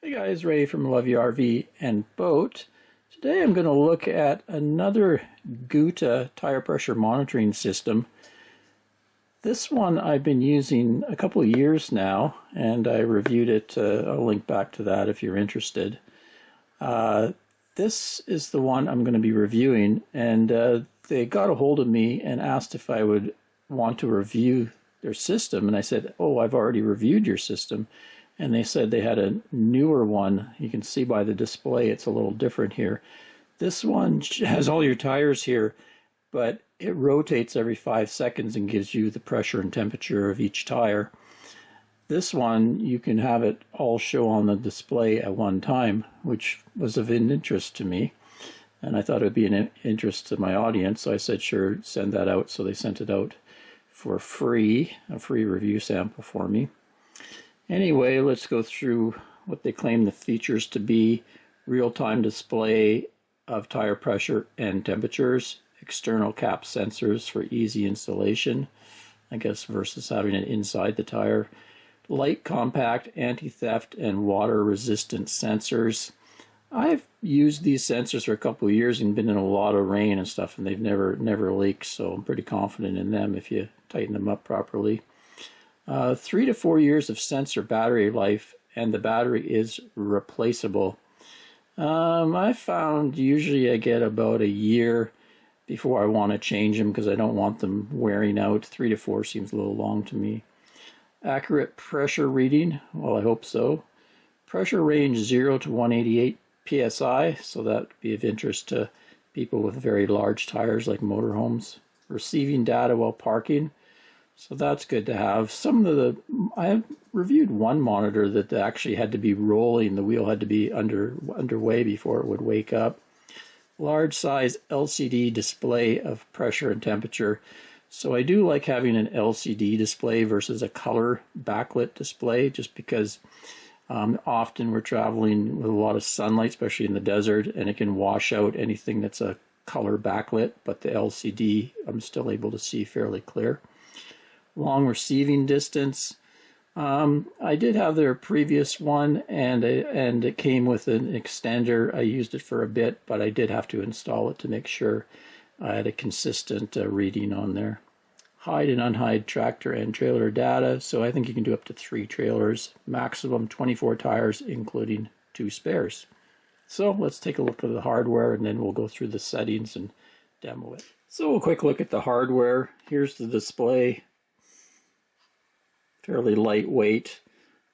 Hey guys, Ray from Love You RV and Boat. Today I'm going to look at another Guta tire pressure monitoring system. This one I've been using a couple of years now, and I reviewed it. I'll link back to that if you're interested. This is the one I'm going to be reviewing, and they got a hold of me and asked if I would want to review their system, and I said, oh, I've already reviewed your system. And they said they had a newer one. You can see by the display it's a little different here. This one has all your tires here, but it rotates every 5 seconds and gives you the pressure and temperature of each tire. This one, you can have it all show on the display at one time, which was of interest to me. And I thought it would be an interest to my audience, so I said, sure, send that out. So they sent it out for free, a free review sample for me. Anyway, let's go through what they claim the features to be. Real-time display of tire pressure and temperatures. External cap sensors for easy installation, I guess, versus having it inside the tire. Light, compact, anti-theft, and water-resistant sensors. I've used these sensors for a couple of years and been in a lot of rain and stuff, and they've never leaked, so I'm pretty confident in them if you tighten them up properly. 3 to 4 years of sensor battery life, and the battery is replaceable. I found usually I get about a year before I want to change them because I don't want them wearing out. 3 to 4 seems a little long to me. Accurate pressure reading, well, I hope so. Pressure range 0 to 188 psi, so that would be of interest to people with very large tires like motorhomes. Receiving data while parking. So that's good to have. I have reviewed one monitor that actually had to be rolling. The wheel had to be underway before it would wake up. Large size LCD display of pressure and temperature. So I do like having an LCD display versus a color backlit display, just because often we're traveling with a lot of sunlight, especially in the desert, and it can wash out anything that's a color backlit, but the LCD I'm still able to see fairly clear. Long receiving distance. I did have their previous one, and it came with an extender. I used it for a bit, but I did have to install it to make sure I had a consistent reading on there. Hide and unhide tractor and trailer data. So I think you can do up to 3 trailers, maximum 24 tires, including 2 spares. So let's take a look at the hardware, and then we'll go through the settings and demo it. So a quick look at the hardware. Here's the display. Fairly lightweight.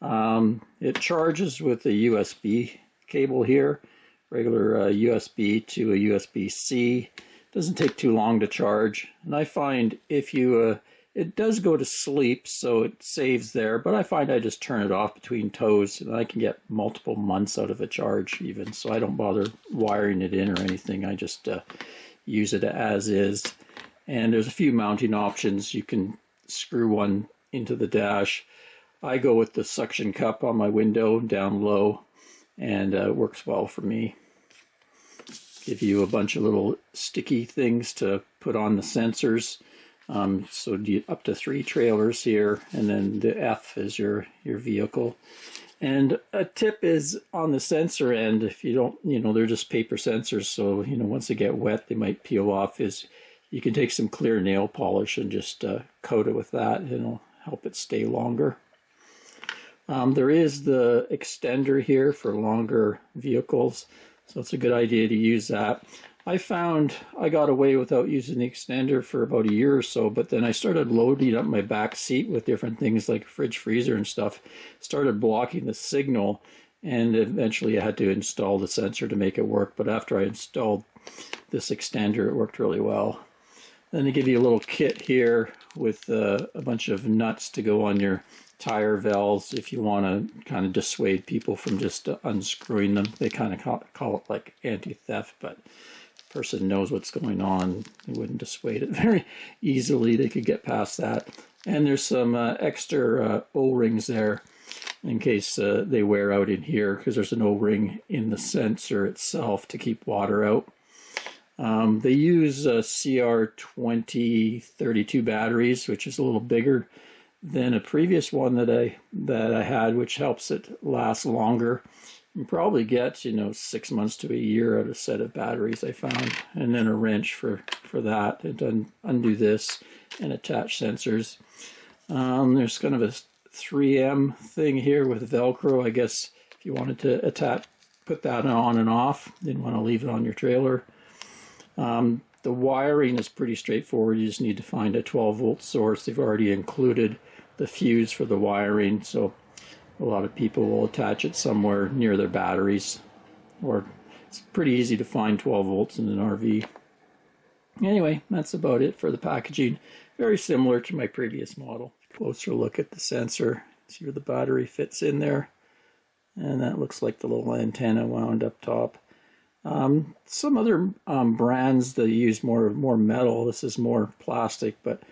It charges with a USB cable here, regular USB to a USB-C. Doesn't take too long to charge, and I find if you it does go to sleep, so it saves there, but I find I just turn it off between tows and I can get multiple months out of a charge even, so I don't bother wiring it in or anything. I just use it as is. And there's a few mounting options. You can screw one into the dash. I go with the suction cup on my window down low, and it works well for me. Give you a bunch of little sticky things to put on the sensors. So up to 3 trailers here, and then the F is your vehicle. And a tip is on the sensor end, if you don't, they're just paper sensors, so once they get wet they might peel off, is you can take some clear nail polish and just coat it with that, and it'll help it stay longer. There is the extender here for longer vehicles, so it's a good idea to use that. I found I got away without using the extender for about a year or so, but then I started loading up my back seat with different things like fridge, freezer and stuff, started blocking the signal, and eventually I had to install the sensor to make it work. But after I installed this extender, it worked really well. Then they give you a little kit here with a bunch of nuts to go on your tire valves if you want to kind of dissuade people from just unscrewing them. They kind of call it like anti-theft, but the person knows what's going on. They wouldn't dissuade it very easily. They could get past that. And there's some extra O-rings there in case they wear out in here, because there's an O-ring in the sensor itself to keep water out. They use CR2032 batteries, which is a little bigger than a previous one that I had, which helps it last longer. You probably get 6 months to a year out of a set of batteries I found, and then a wrench for that, and undo this and attach sensors. There's kind of a 3M thing here with Velcro. I guess if you wanted to put that on and off, didn't want to leave it on your trailer. The wiring is pretty straightforward. You just need to find a 12-volt source. They've already included the fuse for the wiring, so a lot of people will attach it somewhere near their batteries, or it's pretty easy to find 12 volts in an RV. Anyway, that's about it for the packaging. Very similar to my previous model. Closer look at the sensor. See where the battery fits in there. And that looks like the little antenna wound up top. Some other brands that use more metal. This is more plastic, but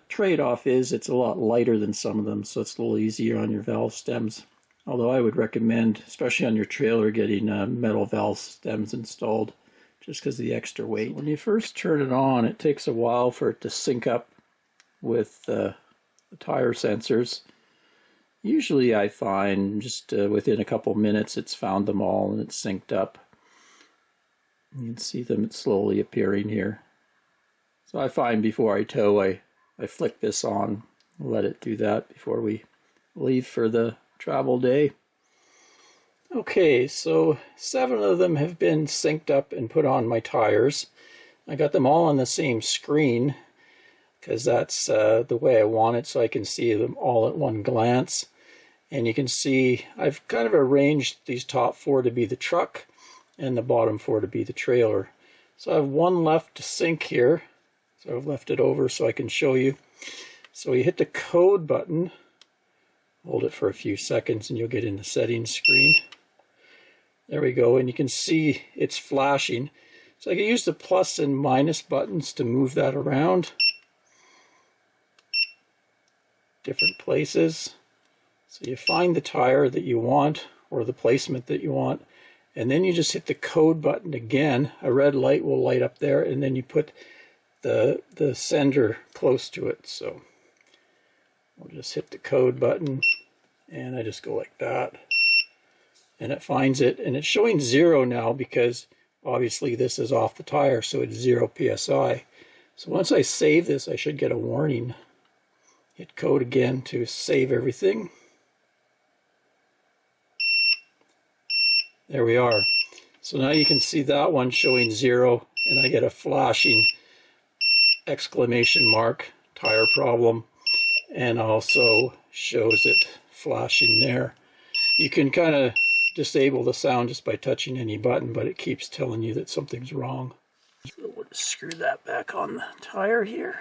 trade-off is it's a lot lighter than some of them, so it's a little easier on your valve stems. Although I would recommend, especially on your trailer, getting metal valve stems installed, just because of the extra weight. When you first turn it on, it takes a while for it to sync up with the tire sensors. Usually I find just within a couple minutes it's found them all and it's synced up. You can see them slowly appearing here. So I find before I tow, I flick this on, let it do that before we leave for the travel day. Okay, so 7 of them have been synced up and put on my tires. I got them all on the same screen because that's the way I want it, so I can see them all at one glance. And you can see I've kind of arranged these top 4 to be the truck and the bottom 4 to be the trailer. So I have one left to sync here. So I've left it over so I can show you. So you hit the code button, hold it for a few seconds, and you'll get in the settings screen. There we go, and you can see it's flashing. So I can use the plus and minus buttons to move that around different places. So you find the tire that you want or the placement that you want, and then you just hit the code button again. A red light will light up there, and then you put the sender close to it. So we'll just hit the code button, and I just go like that, and it finds it, and it's showing 0 now because obviously this is off the tire, so it's 0 psi. So once I save this, I should get a warning. Hit code again to save everything. There we are. So now you can see that one showing 0, and I get a flashing exclamation mark, tire problem, and also shows it flashing there. You can kind of disable the sound just by touching any button, but it keeps telling you that something's wrong. So we'll just screw that back on the tire here.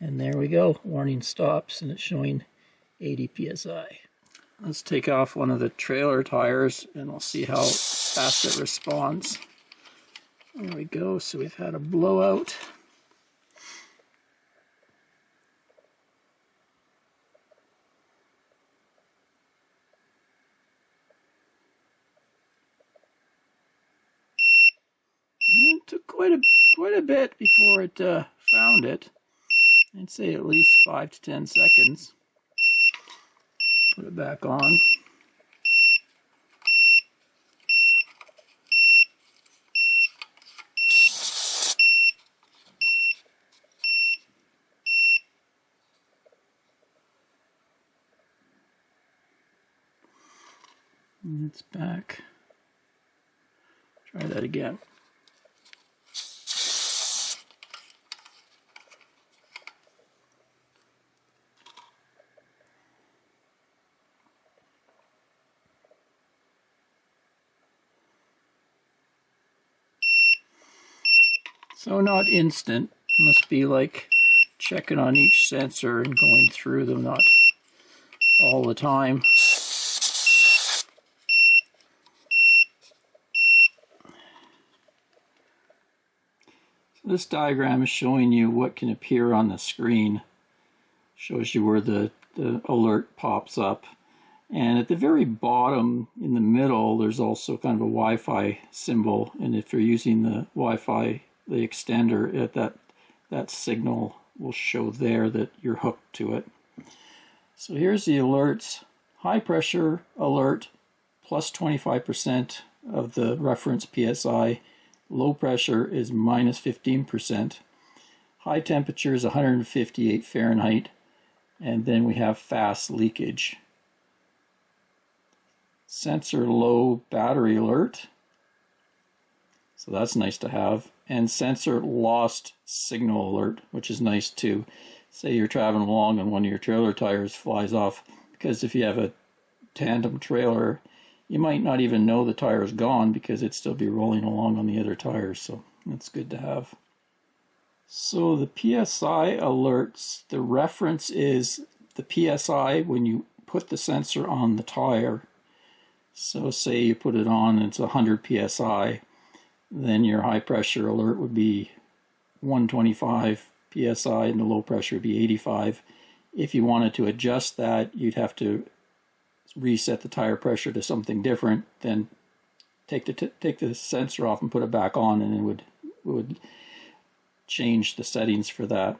And there we go, warning stops, and it's showing 80 psi. Let's take off one of the trailer tires and we'll see how fast it responds. There we go, so we've had a blowout. And it took quite a bit before it found it. I'd say at least 5 to 10 seconds. Put it back on. And it's back. Try that again. So not instant, it must be like checking on each sensor and going through them, not all the time. So this diagram is showing you what can appear on the screen. Shows you where the the alert pops up. And at the very bottom in the middle, there's also kind of a Wi-Fi symbol. And if you're using the Wi-Fi, the extender, that signal will show there that you're hooked to it. So here's the alerts. High pressure alert, plus 25% of the reference PSI. Low pressure is minus 15%. High temperature is 158 Fahrenheit. And then we have fast leakage. Sensor low battery alert. So that's nice to have. And sensor lost signal alert, which is nice too. Say you're traveling along and one of your trailer tires flies off, because if you have a tandem trailer, you might not even know the tire is gone because it'd still be rolling along on the other tires. So that's good to have. So the PSI alerts, the reference is the PSI when you put the sensor on the tire. So say you put it on and it's 100 PSI, then your high pressure alert would be 125 PSI and the low pressure would be 85. If you wanted to adjust that, you'd have to reset the tire pressure to something different, then take the sensor off and put it back on, and it would change the settings for that,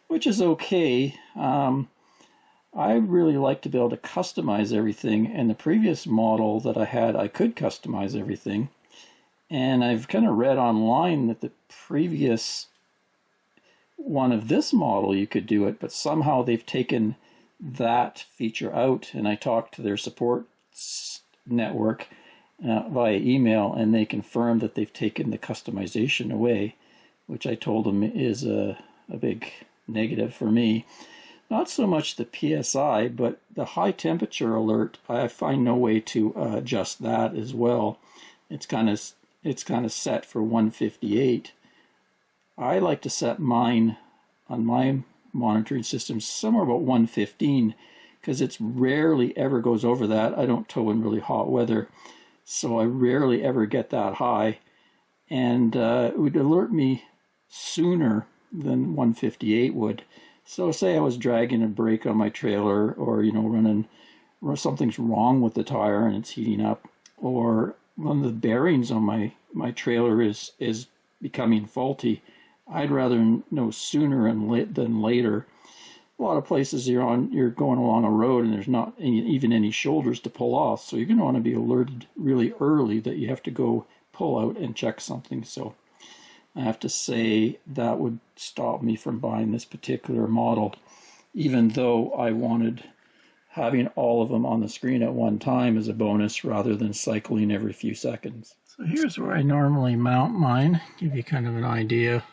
which is okay. I really like to be able to customize everything, and the previous model that I had, I could customize everything. And I've kind of read online that the previous one of this model you could do it, but somehow they've taken that feature out, and I talked to their support network via email, and they confirmed that they've taken the customization away, which I told them is a big negative for me. Not so much the PSI, but the high temperature alert, I find no way to adjust that as well. It's kind of set for 158. I like to set mine on my monitoring system somewhere about 115, because it's rarely ever goes over that. I don't tow in really hot weather, so I rarely ever get that high, and it would alert me sooner than 158 would. So say I was dragging a brake on my trailer, or something's wrong with the tire and it's heating up, or one of the bearings on my trailer is becoming faulty. I'd rather know sooner than later. A lot of places you're going along a road and there's not even any shoulders to pull off, so you're going to want to be alerted really early that you have to go pull out and check something. So I have to say that would stop me from buying this particular model, even though I wanted having all of them on the screen at one time as a bonus rather than cycling every few seconds. So here's where I normally mount mine, give you kind of an idea.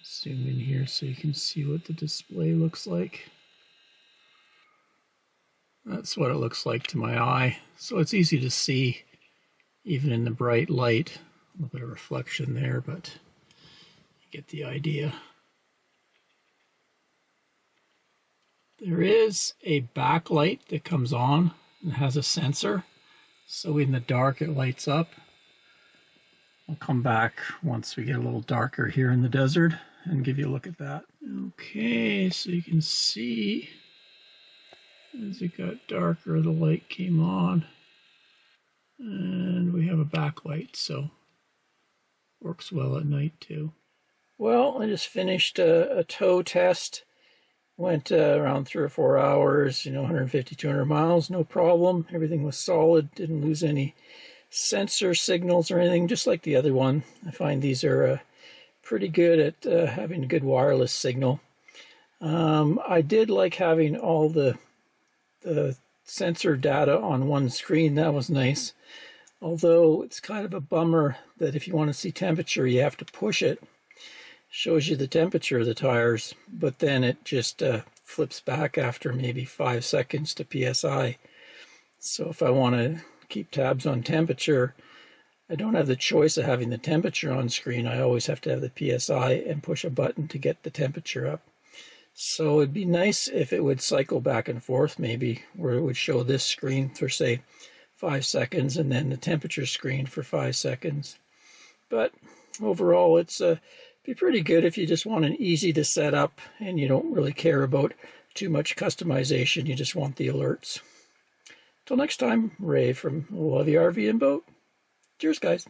Zoom in here so you can see what the display looks like. That's what it looks like to my eye. So it's easy to see even in the bright light. A little bit of reflection there, but you get the idea. There is a backlight that comes on and has a sensor, so in the dark it lights up. I'll come back once we get a little darker here in the desert and give you a look at that. Okay, so you can see as it got darker the light came on, and we have a backlight, so works well at night too. Well, I just finished a tow test. Went around 3 or 4 hours, 150, 200 miles, no problem. Everything was solid, didn't lose any sensor signals or anything, just like the other one. I find these are pretty good at having a good wireless signal. I did like having all the sensor data on one screen. That was nice. Although it's kind of a bummer that if you want to see temperature, you have to push it. Shows you the temperature of the tires, but then it just flips back after maybe 5 seconds to PSI. So if I want to keep tabs on temperature, I don't have the choice of having the temperature on screen. I always have to have the PSI and push a button to get the temperature up. So it'd be nice if it would cycle back and forth, maybe, where it would show this screen for, say, 5 seconds and then the temperature screen for 5 seconds. But overall, it's be pretty good if you just want an easy to set up and you don't really care about too much customization. You just want the alerts. Till next time, Ray from Love the RV and Boat. Cheers, guys.